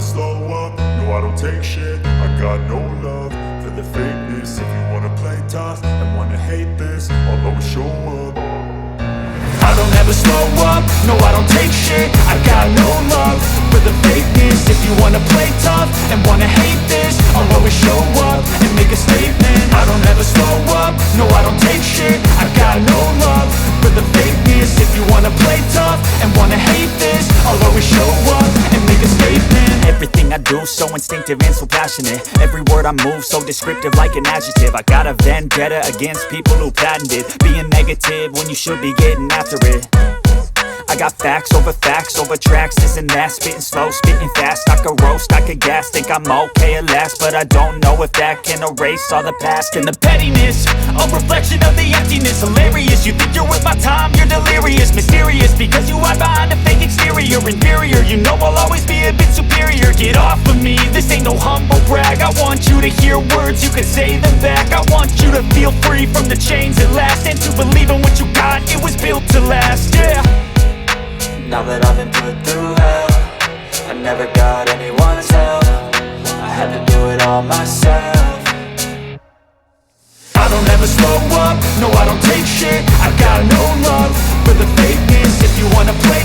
slow up, no I don't take shit. I got no love for the fakeness. If you wanna play tough and wanna hate this, I'll always show up. I don't ever slow up, no I don't take shit. I got no love for the fakeness. If you wanna play tough and wanna hate this, I'll always show up and make a statement. I don't ever slow up, no I don't take shit. I got no love for the fakeness. If you wanna play tough and wanna hate this, I'll always show up and make a statement. Everything I do so instinctive and so passionate. Every word I move so descriptive like an adjective. I got a vendetta against people who patented being negative when you should be getting after it. I got facts over tracks, this and that. Spitting slow, spitting fast, I could roast, I could gas. Think I'm okay at last, but I don't know if that can erase all the past. And the pettiness, a reflection of the emptiness. Hilarious, you think you're worth my time, you're delirious. Mysterious, because you hide behind a fake exterior. Inferior, you know I'll always be a bit superior. Get off of me, this ain't no humble brag. I want you to hear words, you can say them back. I want you to feel free from the chains at last, and to believe in what you got, it was built to last, yeah. Now that I've been put through hell, I never got anyone's help. I had to do it all myself. I don't ever slow up, no I don't take shit. I got no love for the fakeness. If you wanna play